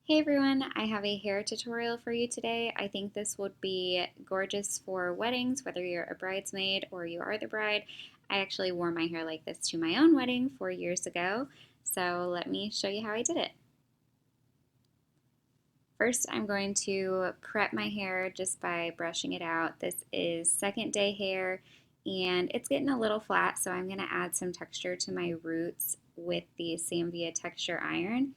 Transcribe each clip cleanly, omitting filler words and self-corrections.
Hey everyone, I have a hair tutorial for you today. I think this would be gorgeous for weddings, whether you're a bridesmaid or you are the bride. I actually wore my hair like this to my own wedding 4 years ago, so let me show you how I did it. First, I'm going to prep my hair just by brushing it out. This is second day hair and it's getting a little flat, so I'm going to add some texture to my roots with the Samvia texture iron.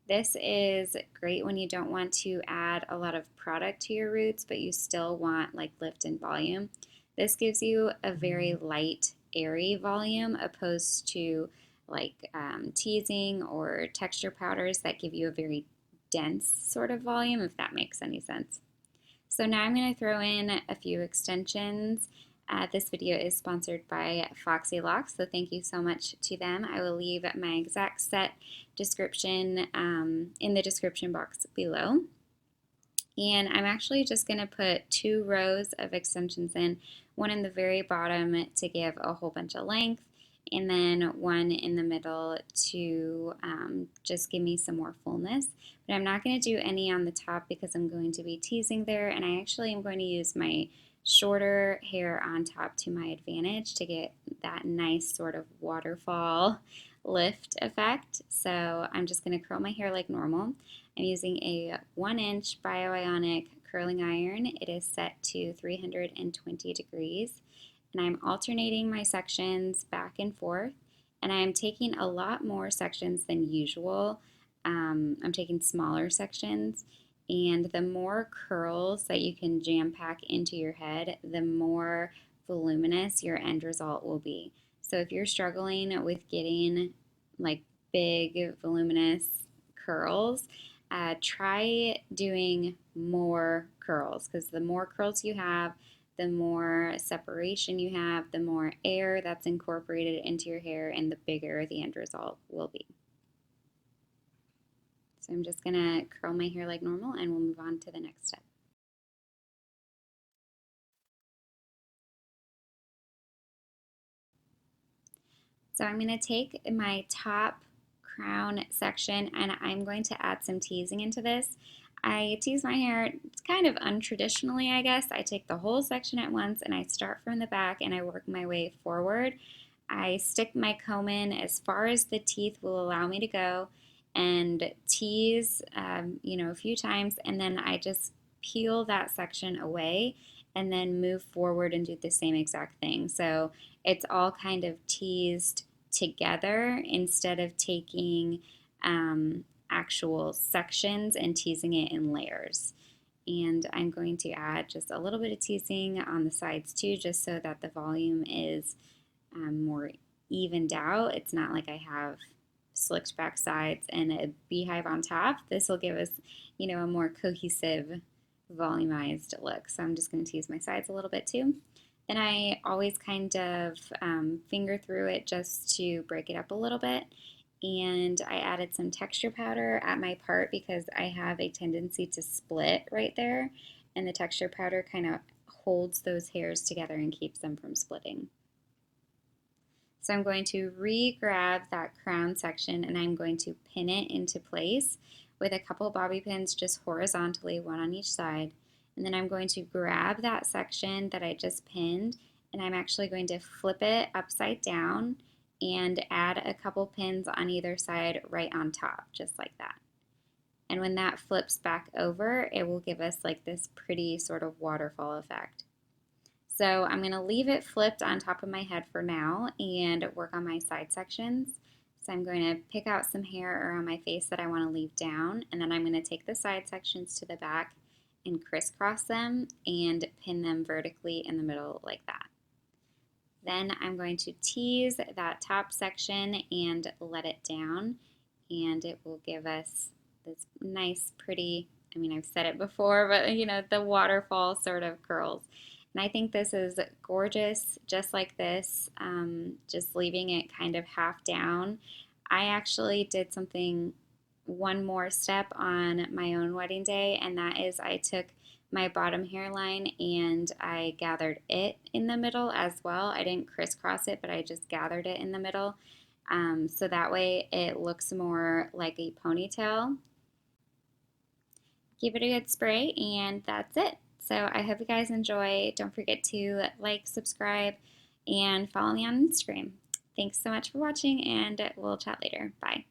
This is great when you don't want to add a lot of product to your roots, but you still want like lift and volume. This gives you a very light, airy volume opposed to like teasing or texture powders that give you a very dense sort of volume, if that makes any sense. So now I'm going to throw in a few extensions. This video is sponsored by Foxy Locks, so thank you so much to them. I will leave my exact set description in the description box below. And I'm actually just going to put 2 rows of extensions in, one in the very bottom to give a whole bunch of length, and then one in the middle to just give me some more fullness. But I'm not going to do any on the top because I'm going to be teasing there, and I actually am going to use my shorter hair on top to my advantage to get that nice sort of waterfall lift effect. So I'm just going to curl my hair like normal. I'm using a 1-inch bioionic curling iron. It is set to 320 degrees, and I'm alternating my sections back and forth, and I'm taking a lot more sections than usual. I'm taking smaller sections, and the more curls that you can jam pack into your head, the more voluminous your end result will be. So if you're struggling with getting like big voluminous curls, try doing more curls, because the more curls you have, the more separation you have, the more air that's incorporated into your hair, and the bigger the end result will be. So I'm just going to curl my hair like normal, and we'll move on to the next step. So I'm going to take my top crown section and I'm going to add some teasing into this. I tease my hair kind of untraditionally, I guess. I take the whole section at once and I start from the back and I work my way forward. I stick my comb in as far as the teeth will allow me to go and tease, a few times, and then I just peel that section away and then move forward and do the same exact thing. So it's all kind of teased together instead of taking actual sections and teasing it in layers. And I'm going to add just a little bit of teasing on the sides too, just so that the volume is more evened out. It's not like I have slicked back sides and a beehive on top. This will give us, a more cohesive, volumized look. So I'm just going to tease my sides a little bit too. Then I always kind of finger through it just to break it up a little bit. And I added some texture powder at my part because I have a tendency to split right there. And the texture powder kind of holds those hairs together and keeps them from splitting. So I'm going to re-grab that crown section and I'm going to pin it into place with a couple bobby pins just horizontally, one on each side. And then I'm going to grab that section that I just pinned and I'm actually going to flip it upside down and add a couple pins on either side right on top, just like that. And when that flips back over, it will give us like this pretty sort of waterfall effect. So I'm going to leave it flipped on top of my head for now and work on my side sections. So I'm going to pick out some hair around my face that I want to leave down, and then I'm going to take the side sections to the back and crisscross them and pin them vertically in the middle like that. Then I'm going to tease that top section and let it down, and it will give us this nice, pretty, I've said it before, but the waterfall sort of curls. And I think this is gorgeous, just like this, just leaving it kind of half down. I actually did one more step on my own wedding day, and that is I took my bottom hairline and I gathered it in the middle as well. I didn't crisscross it, but I just gathered it in the middle. So that way it looks more like a ponytail. give it a good spray, and that's it. So I hope you guys enjoy. Don't forget to like, subscribe, and follow me on Instagram. Thanks so much for watching, and we'll chat later. Bye.